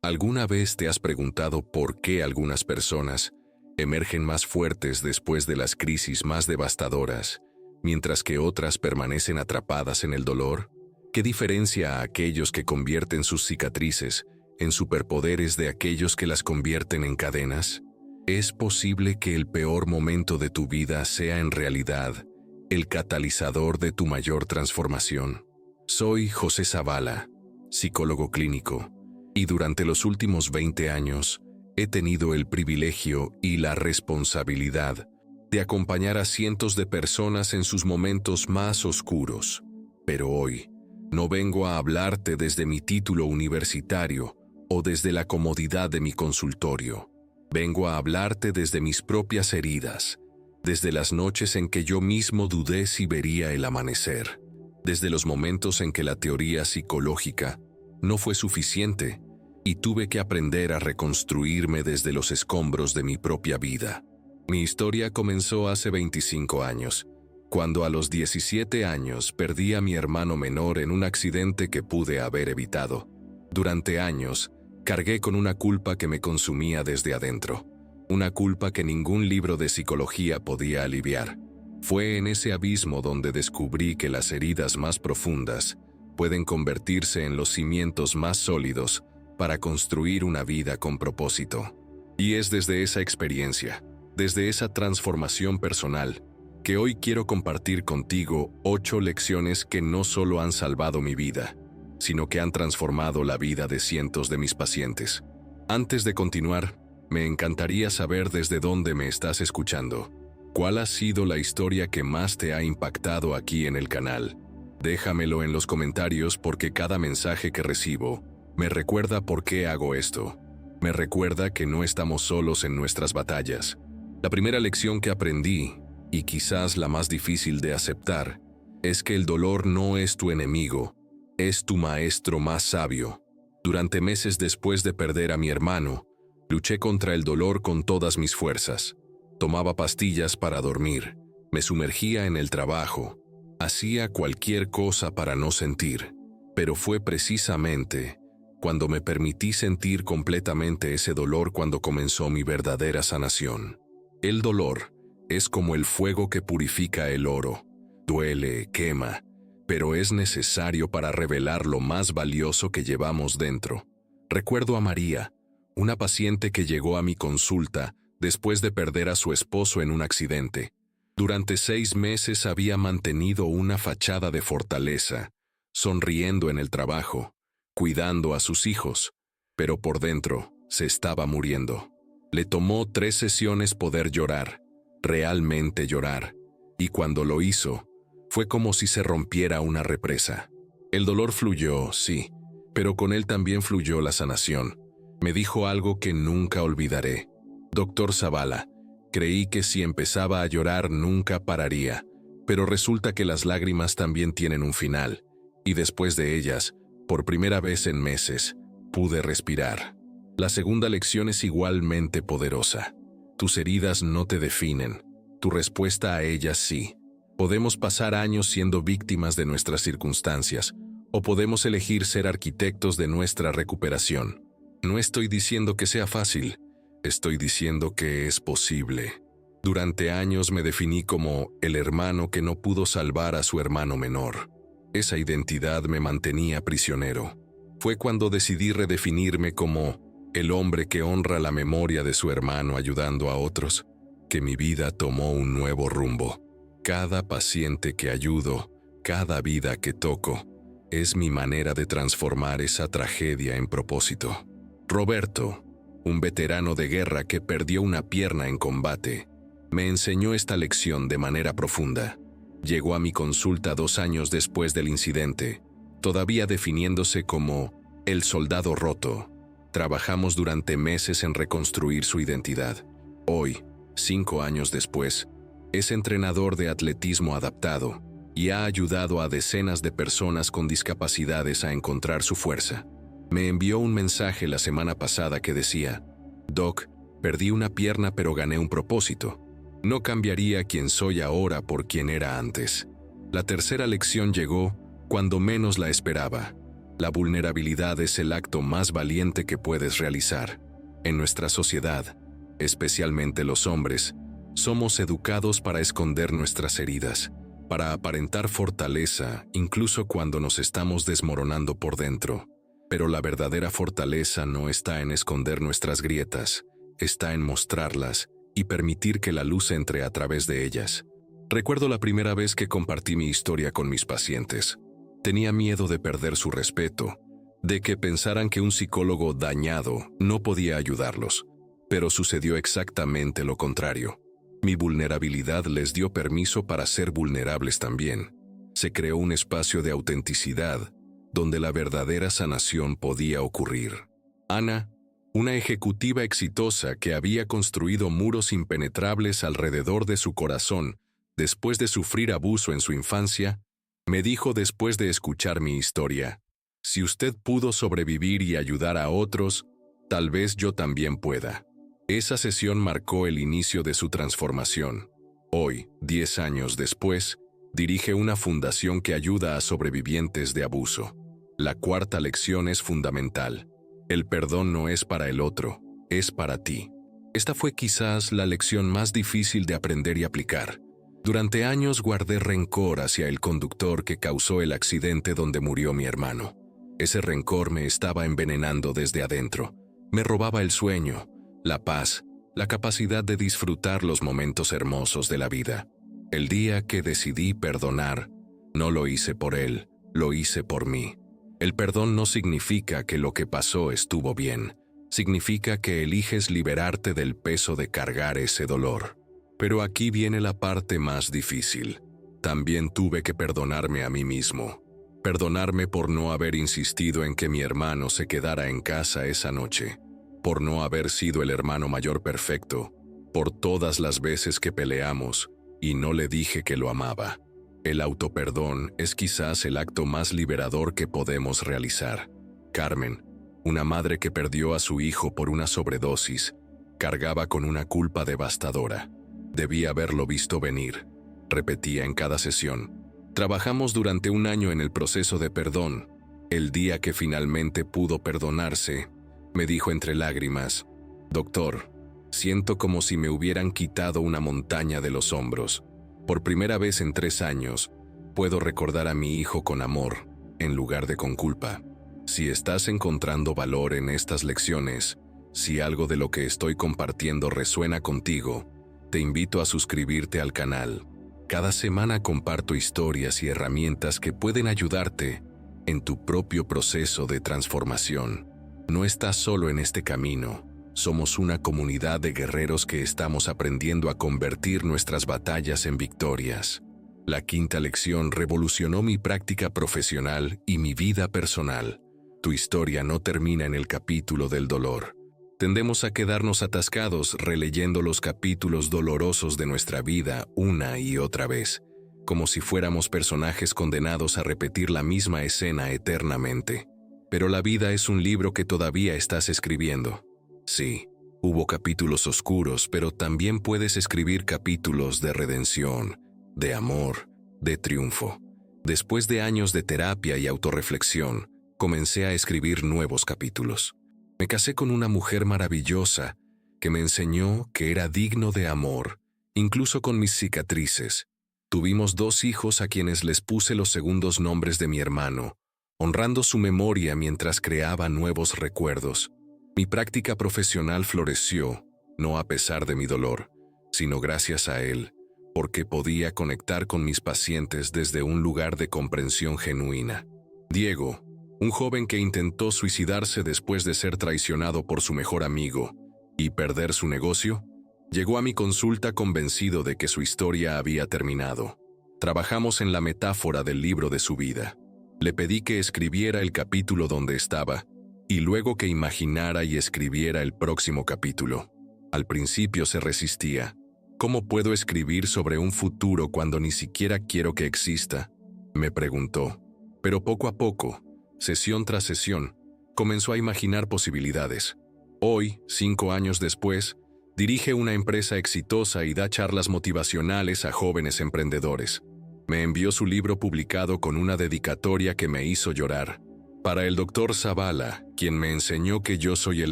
¿Alguna vez te has preguntado por qué algunas personas emergen más fuertes después de las crisis más devastadoras, mientras que otras permanecen atrapadas en el dolor? ¿Qué diferencia a aquellos que convierten sus cicatrices en superpoderes de aquellos que las convierten en cadenas? ¿Es posible que el peor momento de tu vida sea en realidad el catalizador de tu mayor transformación? Soy José Zavala, psicólogo clínico, y durante los últimos 20 años he tenido el privilegio y la responsabilidad de acompañar a cientos de personas en sus momentos más oscuros. Pero hoy no vengo a hablarte desde mi título universitario o desde la comodidad de mi consultorio. Vengo a hablarte desde mis propias heridas, desde las noches en que yo mismo dudé si vería el amanecer, desde los momentos en que la teoría psicológica no fue suficiente y tuve que aprender a reconstruirme desde los escombros de mi propia vida. Mi historia comenzó hace 25 años, cuando a los 17 años perdí a mi hermano menor en un accidente que pude haber evitado. Durante años, cargué con una culpa que me consumía desde adentro, una culpa que ningún libro de psicología podía aliviar. Fue en ese abismo donde descubrí que las heridas más profundas pueden convertirse en los cimientos más sólidos para construir una vida con propósito. Y es desde esa experiencia, desde esa transformación personal, que hoy quiero compartir contigo 8 lecciones que no solo han salvado mi vida, sino que han transformado la vida de cientos de mis pacientes. Antes de continuar, me encantaría saber desde dónde me estás escuchando. ¿Cuál ha sido la historia que más te ha impactado aquí en el canal? Déjamelo en los comentarios porque cada mensaje que recibo me recuerda por qué hago esto. Me recuerda que no estamos solos en nuestras batallas. La primera lección que aprendí, y quizás la más difícil de aceptar, es que el dolor no es tu enemigo, es tu maestro más sabio. Durante meses después de perder a mi hermano, luché contra el dolor con todas mis fuerzas. Tomaba pastillas para dormir, me sumergía en el trabajo, hacía cualquier cosa para no sentir, pero fue precisamente cuando me permití sentir completamente ese dolor cuando comenzó mi verdadera sanación. El dolor es como el fuego que purifica el oro. Duele, quema, pero es necesario para revelar lo más valioso que llevamos dentro. Recuerdo a María, una paciente que llegó a mi consulta después de perder a su esposo en un accidente. Durante 6 meses había mantenido una fachada de fortaleza, sonriendo en el trabajo, cuidando a sus hijos, pero por dentro se estaba muriendo. Le tomó 3 sesiones poder llorar, realmente llorar, y cuando lo hizo, fue como si se rompiera una represa. El dolor fluyó, sí, pero con él también fluyó la sanación. Me dijo algo que nunca olvidaré. Doctor Zavala, creí que si empezaba a llorar nunca pararía, pero resulta que las lágrimas también tienen un final, y después de ellas, por primera vez en meses, pude respirar. La segunda lección es igualmente poderosa. Tus heridas no te definen, tu respuesta a ellas sí. Podemos pasar años siendo víctimas de nuestras circunstancias, o podemos elegir ser arquitectos de nuestra recuperación. No estoy diciendo que sea fácil, estoy diciendo que es posible. Durante años me definí como el hermano que no pudo salvar a su hermano menor. Esa identidad me mantenía prisionero. Fue cuando decidí redefinirme como el hombre que honra la memoria de su hermano ayudando a otros, que mi vida tomó un nuevo rumbo. Cada paciente que ayudo, cada vida que toco, es mi manera de transformar esa tragedia en propósito. Roberto, un veterano de guerra que perdió una pierna en combate, me enseñó esta lección de manera profunda. Llegó a mi consulta 2 años después del incidente, todavía definiéndose como el soldado roto. Trabajamos durante meses en reconstruir su identidad. Hoy, 5 años después, es entrenador de atletismo adaptado y ha ayudado a decenas de personas con discapacidades a encontrar su fuerza. Me envió un mensaje la semana pasada que decía: Doc, perdí una pierna pero gané un propósito. No cambiaría quien soy ahora por quien era antes. La tercera lección llegó cuando menos la esperaba. La vulnerabilidad es el acto más valiente que puedes realizar. En nuestra sociedad, especialmente los hombres, somos educados para esconder nuestras heridas, para aparentar fortaleza incluso cuando nos estamos desmoronando por dentro. Pero la verdadera fortaleza no está en esconder nuestras grietas, está en mostrarlas y permitir que la luz entre a través de ellas. Recuerdo la primera vez que compartí mi historia con mis pacientes. Tenía miedo de perder su respeto, de que pensaran que un psicólogo dañado no podía ayudarlos. Pero sucedió exactamente lo contrario. Mi vulnerabilidad les dio permiso para ser vulnerables también. Se creó un espacio de autenticidad, donde la verdadera sanación podía ocurrir. Ana, una ejecutiva exitosa que había construido muros impenetrables alrededor de su corazón después de sufrir abuso en su infancia, me dijo después de escuchar mi historia: si usted pudo sobrevivir y ayudar a otros, tal vez yo también pueda. Esa sesión marcó el inicio de su transformación. Hoy, 10 años después, dirige una fundación que ayuda a sobrevivientes de abuso. La cuarta lección es fundamental. El perdón no es para el otro, es para ti. Esta fue quizás la lección más difícil de aprender y aplicar. Durante años guardé rencor hacia el conductor que causó el accidente donde murió mi hermano. Ese rencor me estaba envenenando desde adentro. Me robaba el sueño, la paz, la capacidad de disfrutar los momentos hermosos de la vida. El día que decidí perdonar, no lo hice por él, lo hice por mí. El perdón no significa que lo que pasó estuvo bien. Significa que eliges liberarte del peso de cargar ese dolor. Pero aquí viene la parte más difícil. También tuve que perdonarme a mí mismo. Perdonarme por no haber insistido en que mi hermano se quedara en casa esa noche. Por no haber sido el hermano mayor perfecto. Por todas las veces que peleamos y no le dije que lo amaba. El autoperdón es quizás el acto más liberador que podemos realizar. Carmen, una madre que perdió a su hijo por una sobredosis, cargaba con una culpa devastadora. Debí haberlo visto venir, repetía en cada sesión. Trabajamos durante un año en el proceso de perdón. El día que finalmente pudo perdonarse, me dijo entre lágrimas: «Doctor, siento como si me hubieran quitado una montaña de los hombros. Por primera vez en 3 años, puedo recordar a mi hijo con amor, en lugar de con culpa». Si estás encontrando valor en estas lecciones, si algo de lo que estoy compartiendo resuena contigo, te invito a suscribirte al canal. Cada semana comparto historias y herramientas que pueden ayudarte en tu propio proceso de transformación. No estás solo en este camino. Somos una comunidad de guerreros que estamos aprendiendo a convertir nuestras batallas en victorias. La quinta lección revolucionó mi práctica profesional y mi vida personal. Tu historia no termina en el capítulo del dolor. Tendemos a quedarnos atascados releyendo los capítulos dolorosos de nuestra vida una y otra vez, como si fuéramos personajes condenados a repetir la misma escena eternamente. Pero la vida es un libro que todavía estás escribiendo. Sí, hubo capítulos oscuros, pero también puedes escribir capítulos de redención, de amor, de triunfo. Después de años de terapia y autorreflexión, comencé a escribir nuevos capítulos. Me casé con una mujer maravillosa que me enseñó que era digno de amor, incluso con mis cicatrices. Tuvimos 2 hijos a quienes les puse los segundos nombres de mi hermano, honrando su memoria mientras creaba nuevos recuerdos. Mi práctica profesional floreció, no a pesar de mi dolor, sino gracias a él, porque podía conectar con mis pacientes desde un lugar de comprensión genuina. Diego, un joven que intentó suicidarse después de ser traicionado por su mejor amigo y perder su negocio, llegó a mi consulta convencido de que su historia había terminado. Trabajamos en la metáfora del libro de su vida. Le pedí que escribiera el capítulo donde estaba y luego que imaginara y escribiera el próximo capítulo. Al principio se resistía. ¿Cómo puedo escribir sobre un futuro cuando ni siquiera quiero que exista?, me preguntó. Pero poco a poco, sesión tras sesión, comenzó a imaginar posibilidades. Hoy, 5 años después, dirige una empresa exitosa y da charlas motivacionales a jóvenes emprendedores. Me envió su libro publicado con una dedicatoria que me hizo llorar. Para el doctor Zavala, quien me enseñó que yo soy el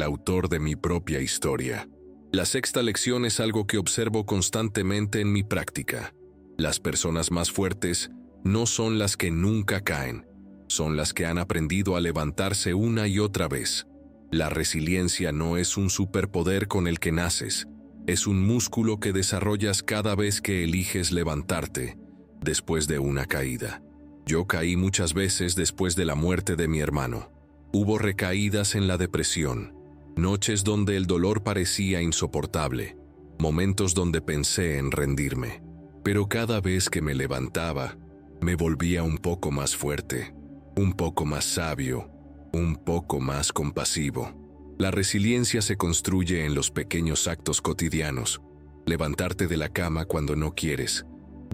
autor de mi propia historia. La sexta lección es algo que observo constantemente en mi práctica. Las personas más fuertes no son las que nunca caen, son las que han aprendido a levantarse una y otra vez. La resiliencia no es un superpoder con el que naces, es un músculo que desarrollas cada vez que eliges levantarte después de una caída. Yo caí muchas veces después de la muerte de mi hermano. Hubo recaídas en la depresión, noches donde el dolor parecía insoportable, momentos donde pensé en rendirme. Pero cada vez que me levantaba, me volvía un poco más fuerte, un poco más sabio, un poco más compasivo. La resiliencia se construye en los pequeños actos cotidianos. Levantarte de la cama cuando no quieres,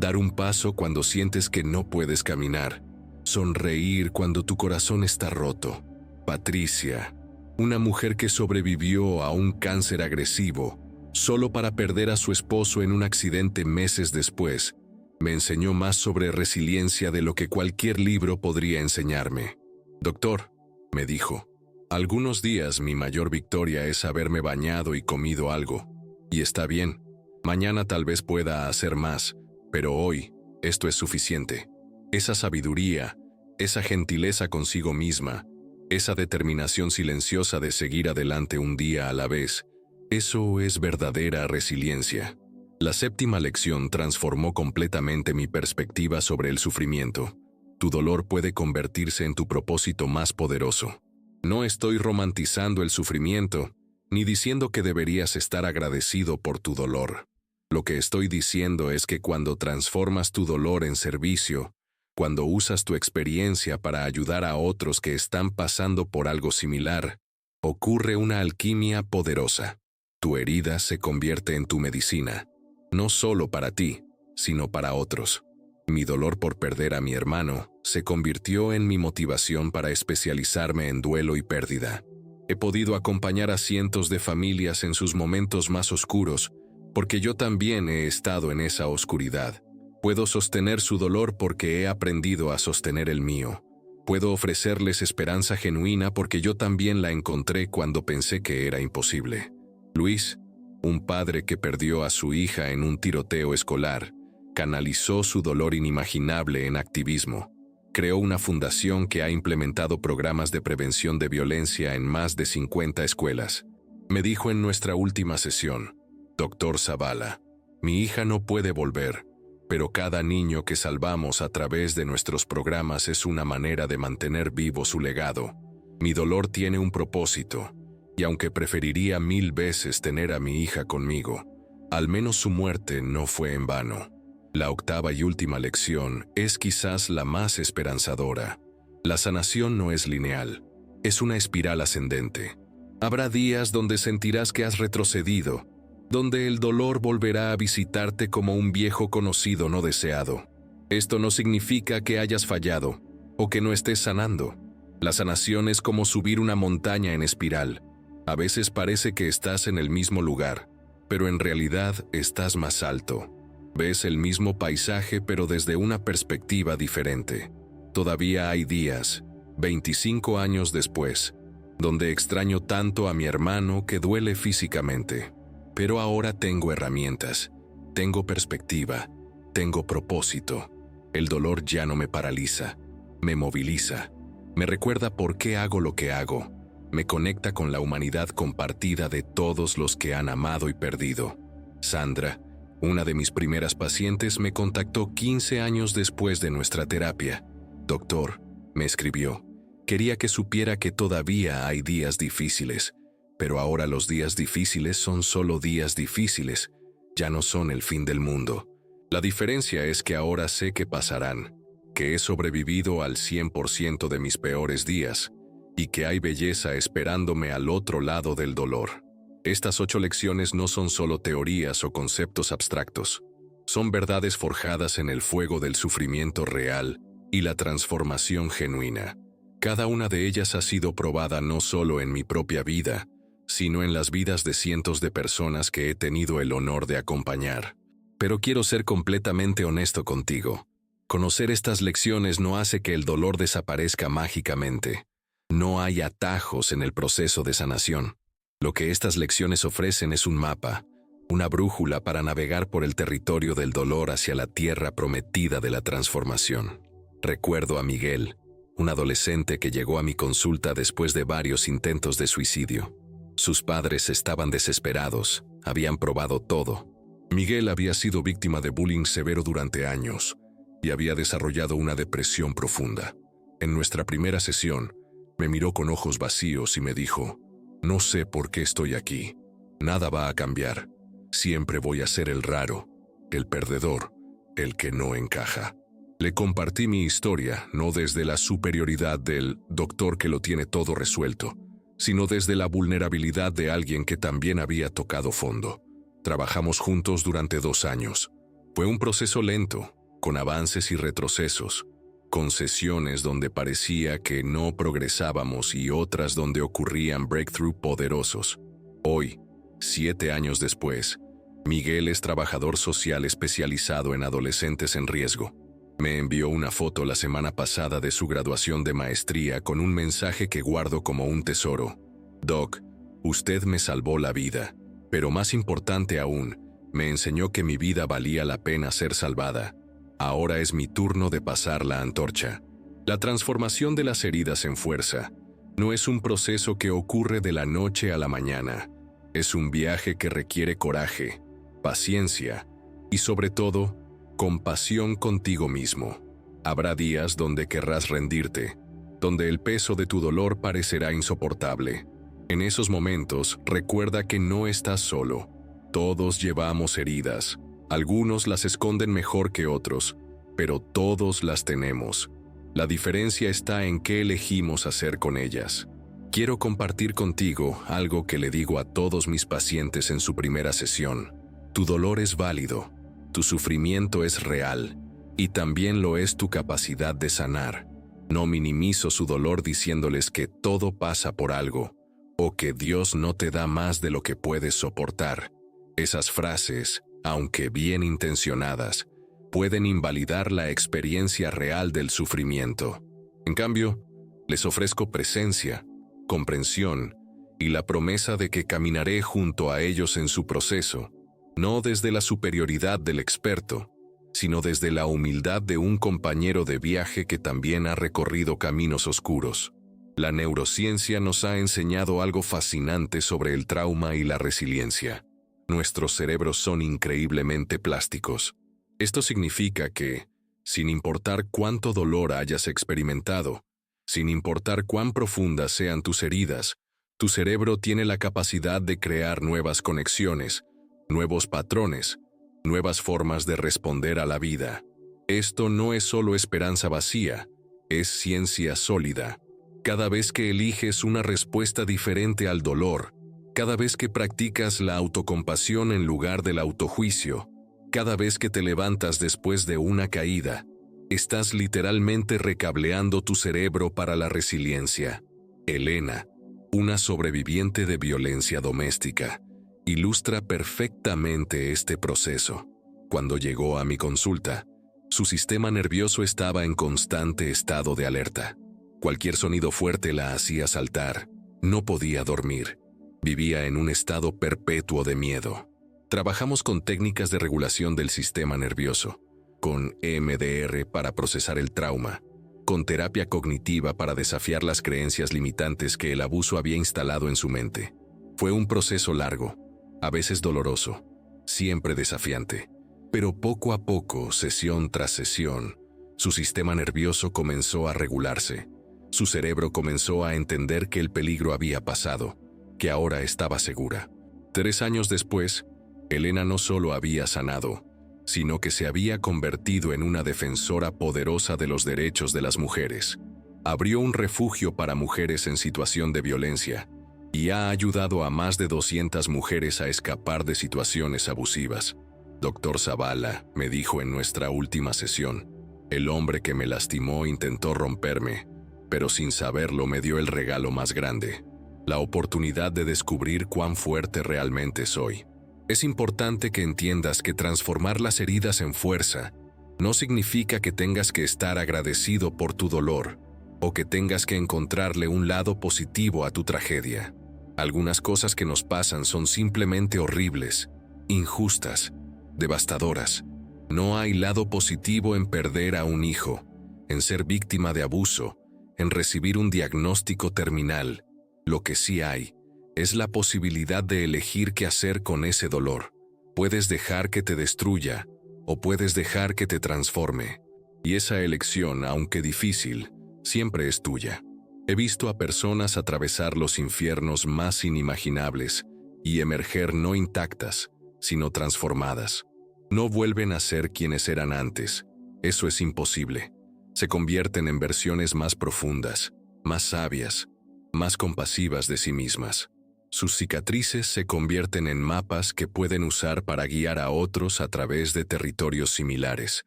dar un paso cuando sientes que no puedes caminar, sonreír cuando tu corazón está roto. Patricia, una mujer que sobrevivió a un cáncer agresivo, solo para perder a su esposo en un accidente meses después, me enseñó más sobre resiliencia de lo que cualquier libro podría enseñarme. Doctor, me dijo, algunos días mi mayor victoria es haberme bañado y comido algo. Y está bien, mañana tal vez pueda hacer más, pero hoy esto es suficiente. Esa sabiduría, esa gentileza consigo misma, esa determinación silenciosa de seguir adelante un día a la vez, eso es verdadera resiliencia. La séptima lección transformó completamente mi perspectiva sobre el sufrimiento. Tu dolor puede convertirse en tu propósito más poderoso. No estoy romantizando el sufrimiento, ni diciendo que deberías estar agradecido por tu dolor. Lo que estoy diciendo es que cuando transformas tu dolor en servicio, cuando usas tu experiencia para ayudar a otros que están pasando por algo similar, ocurre una alquimia poderosa. Tu herida se convierte en tu medicina, no solo para ti, sino para otros. Mi dolor por perder a mi hermano se convirtió en mi motivación para especializarme en duelo y pérdida. He podido acompañar a cientos de familias en sus momentos más oscuros, porque yo también he estado en esa oscuridad. Puedo sostener su dolor porque he aprendido a sostener el mío. Puedo ofrecerles esperanza genuina porque yo también la encontré cuando pensé que era imposible. Luis, un padre que perdió a su hija en un tiroteo escolar, canalizó su dolor inimaginable en activismo. Creó una fundación que ha implementado programas de prevención de violencia en más de 50 escuelas. Me dijo en nuestra última sesión, Doctor Zavala, mi hija no puede volver, pero cada niño que salvamos a través de nuestros programas es una manera de mantener vivo su legado. Mi dolor tiene un propósito, y aunque preferiría 1000 veces tener a mi hija conmigo, al menos su muerte no fue en vano. La octava y última lección es quizás la más esperanzadora. La sanación no es lineal, es una espiral ascendente. Habrá días donde sentirás que has retrocedido, donde el dolor volverá a visitarte como un viejo conocido no deseado. Esto no significa que hayas fallado o que no estés sanando. La sanación es como subir una montaña en espiral. A veces parece que estás en el mismo lugar, pero en realidad estás más alto. Ves el mismo paisaje pero desde una perspectiva diferente. Todavía hay días, 25 años después, donde extraño tanto a mi hermano que duele físicamente. Pero ahora tengo herramientas, tengo perspectiva, tengo propósito. El dolor ya no me paraliza, me moviliza, me recuerda por qué hago lo que hago, me conecta con la humanidad compartida de todos los que han amado y perdido. Sandra, una de mis primeras pacientes, me contactó 15 años después de nuestra terapia. Doctor, me escribió, quería que supiera que todavía hay días difíciles, pero ahora los días difíciles son solo días difíciles, ya no son el fin del mundo. La diferencia es que ahora sé que pasarán, que he sobrevivido al 100% de mis peores días, y que hay belleza esperándome al otro lado del dolor. Estas 8 lecciones no son solo teorías o conceptos abstractos, son verdades forjadas en el fuego del sufrimiento real y la transformación genuina. Cada una de ellas ha sido probada no solo en mi propia vida, sino en las vidas de cientos de personas que he tenido el honor de acompañar. Pero quiero ser completamente honesto contigo. Conocer estas lecciones no hace que el dolor desaparezca mágicamente. No hay atajos en el proceso de sanación. Lo que estas lecciones ofrecen es un mapa, una brújula para navegar por el territorio del dolor hacia la tierra prometida de la transformación. Recuerdo a Miguel, un adolescente que llegó a mi consulta después de varios intentos de suicidio. Sus padres estaban desesperados, habían probado todo. Miguel había sido víctima de bullying severo durante años y había desarrollado una depresión profunda. En nuestra primera sesión, me miró con ojos vacíos y me dijo: «No sé por qué estoy aquí. Nada va a cambiar. Siempre voy a ser el raro, el perdedor, el que no encaja». Le compartí mi historia, no desde la superioridad del doctor que lo tiene todo resuelto, sino desde la vulnerabilidad de alguien que también había tocado fondo. Trabajamos juntos durante 2 años. Fue un proceso lento, con avances y retrocesos, con sesiones donde parecía que no progresábamos y otras donde ocurrían breakthroughs poderosos. Hoy, 7 años después, Miguel es trabajador social especializado en adolescentes en riesgo. Me envió una foto la semana pasada de su graduación de maestría con un mensaje que guardo como un tesoro. «Doc, usted me salvó la vida, pero más importante aún, me enseñó que mi vida valía la pena ser salvada. Ahora es mi turno de pasar la antorcha». La transformación de las heridas en fuerza no es un proceso que ocurre de la noche a la mañana. Es un viaje que requiere coraje, paciencia y, sobre todo, compasión contigo mismo. Habrá días donde querrás rendirte, donde el peso de tu dolor parecerá insoportable. En esos momentos, recuerda que no estás solo. Todos llevamos heridas. Algunos las esconden mejor que otros, pero todos las tenemos. La diferencia está en qué elegimos hacer con ellas. Quiero compartir contigo algo que le digo a todos mis pacientes en su primera sesión. Tu dolor es válido. Tu sufrimiento es real, y también lo es tu capacidad de sanar. No minimizo su dolor diciéndoles que todo pasa por algo, o que Dios no te da más de lo que puedes soportar. Esas frases, aunque bien intencionadas, pueden invalidar la experiencia real del sufrimiento. En cambio, les ofrezco presencia, comprensión y la promesa de que caminaré junto a ellos en su proceso, no desde la superioridad del experto, sino desde la humildad de un compañero de viaje que también ha recorrido caminos oscuros. La neurociencia nos ha enseñado algo fascinante sobre el trauma y la resiliencia. Nuestros cerebros son increíblemente plásticos. Esto significa que, sin importar cuánto dolor hayas experimentado, sin importar cuán profundas sean tus heridas, tu cerebro tiene la capacidad de crear nuevas conexiones, nuevos patrones, nuevas formas de responder a la vida. Esto no es solo esperanza vacía, es ciencia sólida. Cada vez que eliges una respuesta diferente al dolor, cada vez que practicas la autocompasión en lugar del autojuicio, cada vez que te levantas después de una caída, estás literalmente recableando tu cerebro para la resiliencia. Elena, una sobreviviente de violencia doméstica, ilustra perfectamente este proceso. Cuando llegó a mi consulta, su sistema nervioso estaba en constante estado de alerta. Cualquier sonido fuerte la hacía saltar. No podía dormir. Vivía en un estado perpetuo de miedo. Trabajamos con técnicas de regulación del sistema nervioso, con EMDR para procesar el trauma, con terapia cognitiva para desafiar las creencias limitantes que el abuso había instalado en su mente. Fue un proceso largo, a veces doloroso, siempre desafiante. Pero poco a poco, sesión tras sesión, su sistema nervioso comenzó a regularse. Su cerebro comenzó a entender que el peligro había pasado, que ahora estaba segura. 3 años después, Elena no solo había sanado, sino que se había convertido en una defensora poderosa de los derechos de las mujeres. Abrió un refugio para mujeres en situación de violencia y ha ayudado a más de 200 mujeres a escapar de situaciones abusivas. Dr. Zavala me dijo en nuestra última sesión, el hombre que me lastimó intentó romperme, pero sin saberlo me dio el regalo más grande, la oportunidad de descubrir cuán fuerte realmente soy. Es importante que entiendas que transformar las heridas en fuerza no significa que tengas que estar agradecido por tu dolor. o que tengas que encontrarle un lado positivo a tu tragedia. Algunas cosas que nos pasan son simplemente horribles, injustas, devastadoras. No hay lado positivo en perder a un hijo, en ser víctima de abuso, en recibir un diagnóstico terminal. Lo que sí hay es la posibilidad de elegir qué hacer con ese dolor. Puedes dejar que te destruya o puedes dejar que te transforme. Y esa elección, aunque difícil, siempre es tuya. He visto a personas atravesar los infiernos más inimaginables y emerger no intactas, sino transformadas. No vuelven a ser quienes eran antes. Eso es imposible. Se convierten en versiones más profundas, más sabias, más compasivas de sí mismas. Sus cicatrices se convierten en mapas que pueden usar para guiar a otros a través de territorios similares.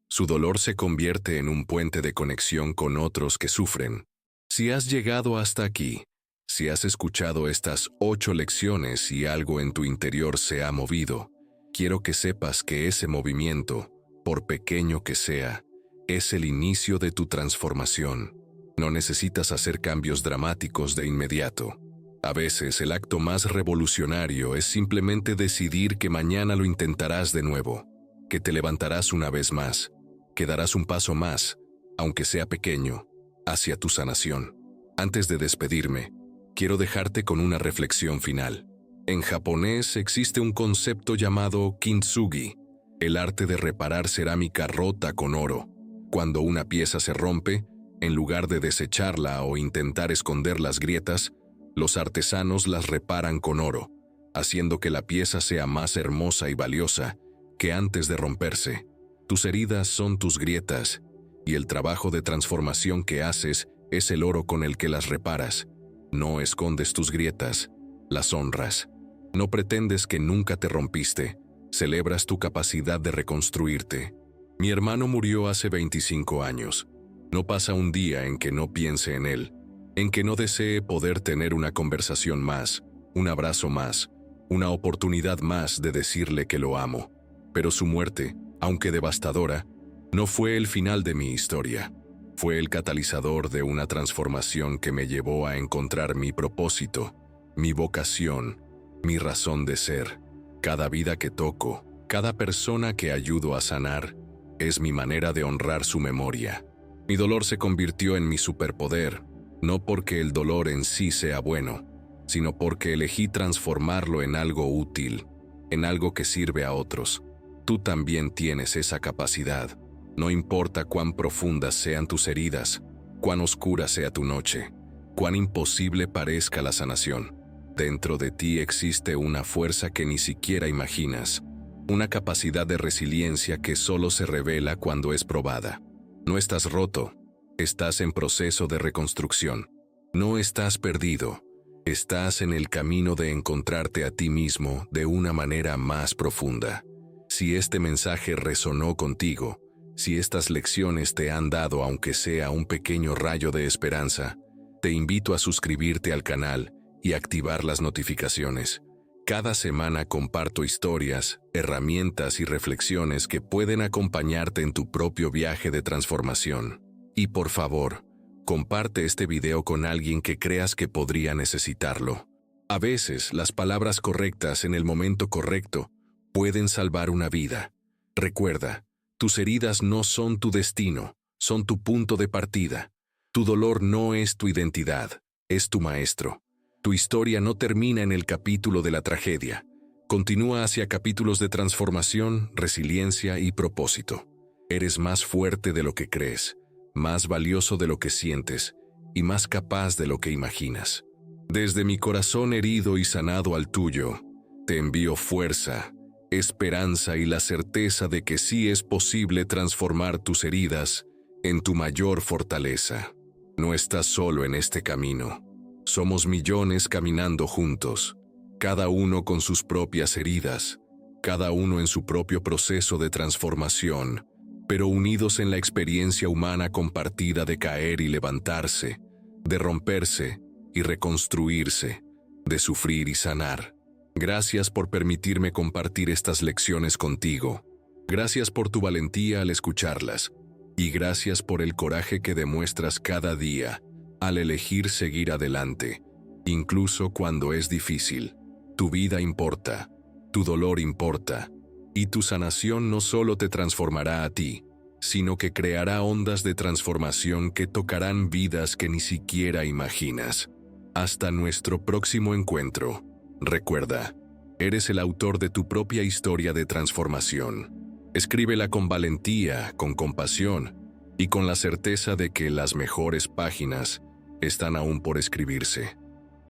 Su dolor se convierte en un puente de conexión con otros que sufren. Si has llegado hasta aquí, si has escuchado estas 8 lecciones y algo en tu interior se ha movido, quiero que sepas que ese movimiento, por pequeño que sea, es el inicio de tu transformación. No necesitas hacer cambios dramáticos de inmediato. A veces el acto más revolucionario es simplemente decidir que mañana lo intentarás de nuevo, que te levantarás una vez más, que darás un paso más, aunque sea pequeño, hacia tu sanación. Antes de despedirme, quiero dejarte con una reflexión final. En japonés existe un concepto llamado kintsugi, el arte de reparar cerámica rota con oro. Cuando una pieza se rompe, en lugar de desecharla o intentar esconder las grietas, los artesanos las reparan con oro, haciendo que la pieza sea más hermosa y valiosa que antes de romperse. Tus heridas son tus grietas, y el trabajo de transformación que haces es el oro con el que las reparas. No escondes tus grietas, las honras. No pretendes que nunca te rompiste, celebras tu capacidad de reconstruirte. Mi hermano murió hace 25 años. No pasa un día en que no piense en él, en que no desee poder tener una conversación más, un abrazo más, una oportunidad más de decirle que lo amo. Pero su muerte, aunque devastadora, no fue el final de mi historia. Fue el catalizador de una transformación que me llevó a encontrar mi propósito, mi vocación, mi razón de ser. Cada vida que toco, cada persona que ayudo a sanar, es mi manera de honrar su memoria. Mi dolor se convirtió en mi superpoder, no porque el dolor en sí sea bueno, sino porque elegí transformarlo en algo útil, en algo que sirve a otros. Tú también tienes esa capacidad. No importa cuán profundas sean tus heridas, cuán oscura sea tu noche, cuán imposible parezca la sanación. Dentro de ti existe una fuerza que ni siquiera imaginas, una capacidad de resiliencia que solo se revela cuando es probada. No estás roto, estás en proceso de reconstrucción. No estás perdido, estás en el camino de encontrarte a ti mismo de una manera más profunda. Si este mensaje resonó contigo, si estas lecciones te han dado aunque sea un pequeño rayo de esperanza, te invito a suscribirte al canal y activar las notificaciones. Cada semana comparto historias, herramientas y reflexiones que pueden acompañarte en tu propio viaje de transformación. Y por favor, comparte este video con alguien que creas que podría necesitarlo. A veces, las palabras correctas en el momento correcto pueden salvar una vida. Recuerda, tus heridas no son tu destino, son tu punto de partida. Tu dolor no es tu identidad, es tu maestro. Tu historia no termina en el capítulo de la tragedia. Continúa hacia capítulos de transformación, resiliencia y propósito. Eres más fuerte de lo que crees, más valioso de lo que sientes y más capaz de lo que imaginas. Desde mi corazón herido y sanado al tuyo, te envío fuerza, esperanza y la certeza de que sí es posible transformar tus heridas en tu mayor fortaleza. No estás solo en este camino. Somos millones caminando juntos, cada uno con sus propias heridas, cada uno en su propio proceso de transformación, pero unidos en la experiencia humana compartida de caer y levantarse, de romperse y reconstruirse, de sufrir y sanar. Gracias por permitirme compartir estas lecciones contigo. Gracias por tu valentía al escucharlas. Y gracias por el coraje que demuestras cada día al elegir seguir adelante, incluso cuando es difícil. Tu vida importa, tu dolor importa, y tu sanación no solo te transformará a ti, sino que creará ondas de transformación que tocarán vidas que ni siquiera imaginas. Hasta nuestro próximo encuentro. Recuerda, eres el autor de tu propia historia de transformación. Escríbela con valentía, con compasión y con la certeza de que las mejores páginas están aún por escribirse.